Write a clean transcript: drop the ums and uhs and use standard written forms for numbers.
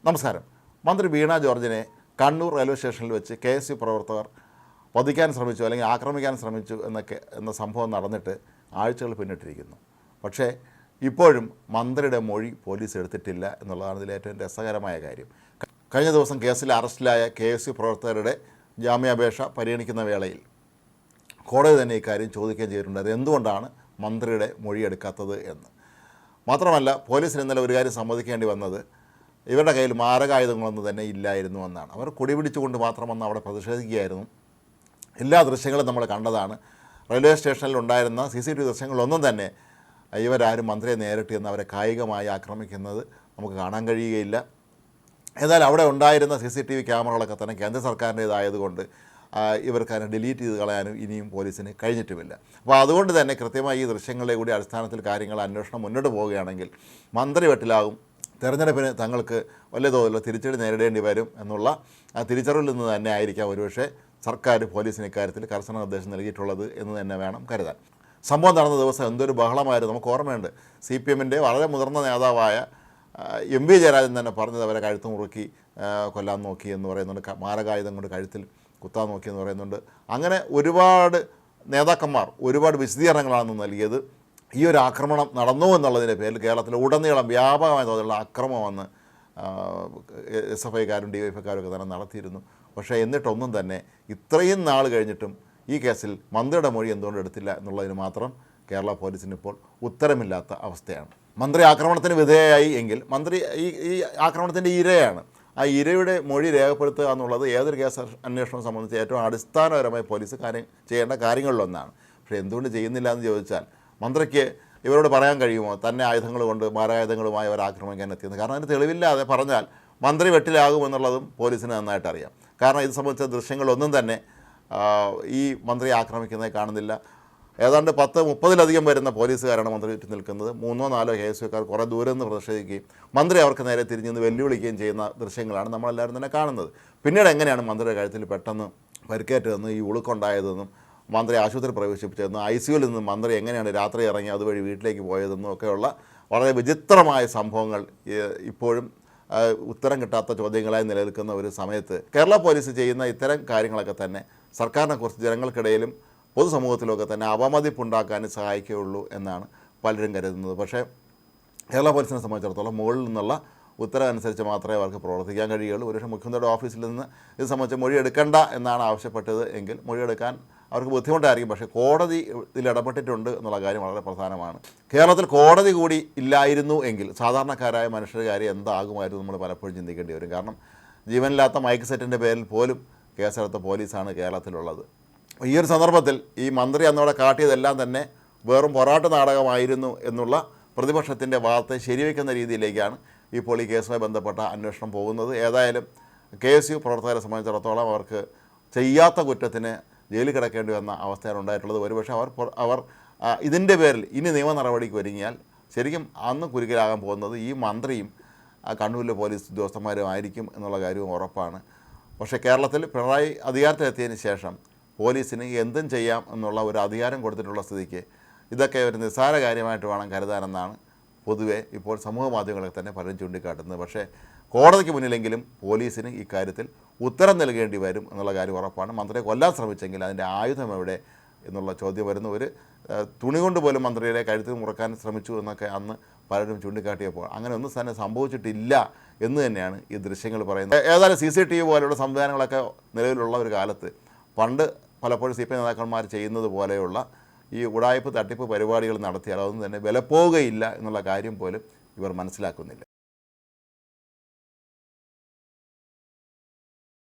നമസ്കാരം. മന്ത്രി വീണ ജോർജിനെ കണ്ണൂർ റെയിൽവേ സ്റ്റേഷനിൽ വെച്ച് KSU പ്രവർത്തകർ വധിക്കാൻ ശ്രമിച്ചു അല്ലെങ്കിൽ ആക്രമിക്കാൻ ശ്രമിച്ചു എന്ന സംഭവം നടന്നിട്ട് ആഴ്ചകൾ പിന്നിട്ടിരിക്കുന്നു. പക്ഷേ ഇപ്പോഴും മന്ത്രിയുടെ മൊഴി പോലീസ് എടുത്തിട്ടില്ല എന്നുള്ളതാണ് ഇതിൽ ഏറ്റവും രസകരമായ കാര്യം. കഴിഞ്ഞ ദിവസം കേസിൽ അറസ്റ്റിലായ KSU പ്രവർത്തകരുടെ ജാമ്യാപേക്ഷ പരിഗണിക്കുന്ന വേളയിൽ കോടതി തന്നെ ഇക്കാര്യം ചോദിക്കുകയും ചെയ്തിട്ടുണ്ട്. അത് എന്തുകൊണ്ടാണ് മന്ത്രിയുടെ മൊഴി എടുക്കാത്തത് എന്ന്. മാത്രമല്ല, പോലീസിന് ഇന്നലെ ഒരു കാര്യം സമ്മതിക്കേണ്ടി വന്നത് ഇവരുടെ കയ്യിൽ മാരകായുധങ്ങളൊന്നും തന്നെ ഇല്ലായിരുന്നു എന്നാണ്. അവർ കൊടി പിടിച്ചുകൊണ്ട് മാത്രം വന്ന് അവിടെ പ്രതിഷേധിക്കുകയായിരുന്നു. എല്ലാ ദൃശ്യങ്ങളും നമ്മൾ കണ്ടതാണ്. റെയിൽവേ സ്റ്റേഷനിൽ ഉണ്ടായിരുന്ന CCTV ദൃശ്യങ്ങളൊന്നും തന്നെ ഇവരാരും മന്ത്രിയെ നേരിട്ട് എന്ന് അവരെ കായികമായി ആക്രമിക്കുന്നത് നമുക്ക് കാണാൻ കഴിയുകയില്ല. ഏതായാലും അവിടെ ഉണ്ടായിരുന്ന CCTV ക്യാമറകളൊക്കെ തന്നെ കേന്ദ്ര സർക്കാരിൻ്റേതായതുകൊണ്ട് ഇവർക്ക് അതിനെ ഡിലീറ്റ് ചെയ്ത് കളയാനും ഇനിയും പോലീസിന് കഴിഞ്ഞിട്ടുമില്ല. അപ്പോൾ അതുകൊണ്ട് തന്നെ കൃത്യമായി ഈ ദൃശ്യങ്ങളുടെ കൂടി അടിസ്ഥാനത്തിൽ കാര്യങ്ങൾ അന്വേഷണം മുന്നോട്ട് പോവുകയാണെങ്കിൽ മന്ത്രി വെട്ടിലാകും. തെരഞ്ഞെടുപ്പിന് തങ്ങൾക്ക് വലിയ തോതിലുള്ള തിരിച്ചടി നേരിടേണ്ടി വരും എന്നുള്ള തിരിച്ചറിവിൽ നിന്ന് തന്നെ ആയിരിക്കാം ഒരുപക്ഷെ സർക്കാർ പോലീസിന് ഇക്കാര്യത്തിൽ കർശന നിർദ്ദേശം നൽകിയിട്ടുള്ളത് എന്ന് തന്നെ വേണം കരുതാൻ. സംഭവം നടന്ന ദിവസം എന്തൊരു ബഹളമായിരുന്നു നമുക്ക് ഓർമ്മയുണ്ട്. CPMൻ്റെ വളരെ മുതിർന്ന നേതാവായ MV ജയരാജൻ തന്നെ പറഞ്ഞത് അവരെ കഴുത്ത് മുറുക്കി കൊല്ലാൻ നോക്കി എന്ന് പറയുന്നുണ്ട്. മാരകായുധം കൊണ്ട് കഴുത്തിൽ കുത്താൻ നോക്കി എന്ന് പറയുന്നുണ്ട്. അങ്ങനെ ഒരുപാട് നേതാക്കന്മാർ ഒരുപാട് വിശദീകരണങ്ങളാണ് നൽകിയത്. ഈ ഒരു ആക്രമണം നടന്നു എന്നുള്ളതിൻ്റെ പേരിൽ കേരളത്തിൽ ഉടനീളം വ്യാപകമായ തോതിലുള്ള അക്രമം വന്ന് SFIക്കാരും DYFIക്കാരും ഒക്കെ തന്നെ നടത്തിയിരുന്നു. പക്ഷേ എന്നിട്ടൊന്നും തന്നെ ഇത്രയും നാൾ കഴിഞ്ഞിട്ടും ഈ കേസിൽ മന്ത്രിയുടെ മൊഴി എന്തുകൊണ്ട് എടുത്തില്ല എന്നുള്ളതിന് മാത്രം കേരള പോലീസിന് ഇപ്പോൾ ഉത്തരമില്ലാത്ത അവസ്ഥയാണ്. മന്ത്രി ആക്രമണത്തിന് വിധേയമായി എങ്കിൽ മന്ത്രി ഈ ആക്രമണത്തിൻ്റെ ഇരയാണ്. ആ ഇരയുടെ മൊഴി രേഖപ്പെടുത്തുക എന്നുള്ളത് ഏതൊരു കേസ് അന്വേഷണം സംബന്ധിച്ച് ഏറ്റവും അടിസ്ഥാനപരമായി പോലീസ് ചെയ്യേണ്ട കാര്യങ്ങളിലൊന്നാണ്. പക്ഷേ എന്തുകൊണ്ട് ചെയ്യുന്നില്ല എന്ന് ചോദിച്ചാൽ മന്ത്രിക്ക് ഇവരോട് പറയാൻ കഴിയുമോ തന്നെ ആയുധങ്ങൾ കൊണ്ട് മാരായുധങ്ങളുമായി അവർ ആക്രമിക്കാൻ എത്തിയെന്ന്? കാരണം അതിന് തെളിവില്ലാതെ പറഞ്ഞാൽ മന്ത്രി വെട്ടിലാകുമെന്നുള്ളതും പോലീസിന് നന്നായിട്ട് അറിയാം. കാരണം ഇത് സംബന്ധിച്ച ദൃശ്യങ്ങളൊന്നും തന്നെ ഈ മന്ത്രി ആക്രമിക്കുന്നത് കാണുന്നില്ല. ഏതാണ്ട് 10-30 വരുന്ന പോലീസുകാരാണ് മന്ത്രി ചുറ്റി നിൽക്കുന്നത്. 3-4 KSUക്കാർ കുറേ ദൂരെ നിന്ന് പ്രതിഷേധിക്കുകയും മന്ത്രി അവർക്ക് നേരെ തിരിഞ്ഞ് നിന്ന് വെല്ലുവിളിക്കുകയും ചെയ്യുന്ന ദൃശ്യങ്ങളാണ് നമ്മളെല്ലാവരും തന്നെ കാണുന്നത്. പിന്നീട് എങ്ങനെയാണ് മന്ത്രിയുടെ കഴുത്തിൽ പെട്ടെന്ന് പരിക്കേറ്റതെന്നും ഈ ഉളുക്കുണ്ടായതെന്നും മന്ത്രി ആശുപത്രി പ്രവേശിപ്പിച്ചതെന്നും ICUവിൽ നിന്നും മന്ത്രി എങ്ങനെയാണ് രാത്രി ഇറങ്ങി അതുവഴി വീട്ടിലേക്ക് പോയതെന്നും ഒക്കെയുള്ള വളരെ വിചിത്രമായ സംഭവങ്ങൾ ഇപ്പോഴും ഉത്തരം കിട്ടാത്ത ചോദ്യങ്ങളായി നിലനിൽക്കുന്ന ഒരു സമയത്ത് കേരള പോലീസ് ചെയ്യുന്ന ഇത്തരം കാര്യങ്ങളൊക്കെ തന്നെ സർക്കാരിനെക്കുറിച്ച് ജനങ്ങൾക്കിടയിലും പൊതുസമൂഹത്തിലൊക്കെ തന്നെ അപമതിപ്പുണ്ടാക്കാനും സഹായിക്കുകയുള്ളൂ എന്നാണ് പലരും കരുതുന്നത്. പക്ഷേ കേരള പോലീസിനെ സംബന്ധിച്ചിടത്തോളം മുകളിൽ നിന്നുള്ള ഉത്തരവനുസരിച്ച് മാത്രമേ അവർക്ക് പ്രവർത്തിക്കാൻ കഴിയുകയുള്ളൂ. ഒരുപക്ഷെ മുഖ്യമന്ത്രിയുടെ ഓഫീസിൽ നിന്ന് ഇത് സംബന്ധിച്ച് മൊഴി എടുക്കേണ്ട എന്നാണ് ആവശ്യപ്പെട്ടത് എങ്കിൽ മൊഴിയെടുക്കാൻ അവർക്ക് ബുദ്ധിമുട്ടായിരിക്കും. പക്ഷേ കോടതി ഇതിൽ ഇടപെട്ടിട്ടുണ്ട് എന്നുള്ള കാര്യം വളരെ പ്രധാനമാണ്. കേരളത്തിൽ കോടതി കൂടി ഇല്ലായിരുന്നു എങ്കിൽ സാധാരണക്കാരായ മനുഷ്യരുടെ കാര്യം എന്താകുമായിരുന്നു നമ്മൾ പലപ്പോഴും ചിന്തിക്കേണ്ടി വരും. കാരണം ജീവനില്ലാത്ത മൈക്ക് സെറ്റിൻ്റെ പേരിൽ പോലും കേസെടുത്ത പോലീസാണ് കേരളത്തിലുള്ളത്. ഈ ഒരു സന്ദർഭത്തിൽ ഈ മന്ത്രി അന്നവിടെ കാട്ടിയതെല്ലാം തന്നെ വെറും പൊറാട്ട് നാടകമായിരുന്നു എന്നുള്ള പ്രതിപക്ഷത്തിൻ്റെ വാർത്ത ശരിവയ്ക്കുന്ന രീതിയിലേക്കാണ് ഇപ്പോൾ ഈ കേസുമായി ബന്ധപ്പെട്ട അന്വേഷണം പോകുന്നത്. ഏതായാലും KSU പ്രവർത്തകരെ സംബന്ധിച്ചിടത്തോളം അവർക്ക് ചെയ്യാത്ത കുറ്റത്തിന് ജയിലിൽ കിടക്കേണ്ടി വന്ന അവസ്ഥയാണ് ഉണ്ടായിട്ടുള്ളത്. ഒരുപക്ഷെ അവർ ഇതിൻ്റെ പേരിൽ ഇനി നിയമ നടപടിക്ക് ഒരുങ്ങിയാൽ ശരിക്കും അന്ന് കുരുക്കിലാകാൻ പോകുന്നത് ഈ മന്ത്രിയും കണ്ണൂരിലെ പോലീസ് ഉദ്യോഗസ്ഥന്മാരും ആയിരിക്കും എന്നുള്ള കാര്യവും ഉറപ്പാണ്. പക്ഷേ കേരളത്തിൽ പിണറായി അധികാരത്തിലെത്തിയതിന് ശേഷം പോലീസിന് എന്തും ചെയ്യാം എന്നുള്ള ഒരു അധികാരം കൊടുത്തിട്ടുള്ള സ്ഥിതിക്ക് ഇതൊക്കെ ഒരു നിസ്സാര കാര്യമായിട്ട് വേണം കരുതാനെന്നാണ് പൊതുവെ ഇപ്പോൾ സമൂഹ മാധ്യമങ്ങളെ തന്നെ പലരും ചൂണ്ടിക്കാട്ടുന്നത്. പക്ഷേ കോടതിക്ക് മുന്നിലെങ്കിലും പോലീസിന് ഇക്കാര്യത്തിൽ ഉത്തരം നൽകേണ്ടി വരും എന്നുള്ള കാര്യം ഉറപ്പാണ്. മന്ത്രിയെ കൊല്ലാൻ ശ്രമിച്ചെങ്കിൽ അതിൻ്റെ ആയുധം എവിടെ എന്നുള്ള ചോദ്യം വരുന്നു. ഒരു തുണി കൊണ്ട് പോലും മന്ത്രിയുടെ കഴുത്തിൽ മുറക്കാൻ ശ്രമിച്ചു എന്നൊക്കെ അന്ന് പലരും ചൂണ്ടിക്കാട്ടിയപ്പോൾ അങ്ങനെ ഒന്നും തന്നെ സംഭവിച്ചിട്ടില്ല എന്ന് തന്നെയാണ് ഈ ദൃശ്യങ്ങൾ പറയുന്നത്. ഏതായാലും CCTV പോലെയുള്ള സംവിധാനങ്ങളൊക്കെ നിലവിലുള്ള ഒരു കാലത്ത് പണ്ട് പലപ്പോഴും CPM നേതാക്കന്മാർ ചെയ്യുന്നത് പോലെയുള്ള ഈ ഉടായ്പ തട്ടിപ്പ് പരിപാടികൾ നടത്തിയാൽ അതൊന്നും തന്നെ വിലപ്പോവുകയില്ല എന്നുള്ള കാര്യം പോലും ഇവർ മനസ്സിലാക്കുന്നില്ല.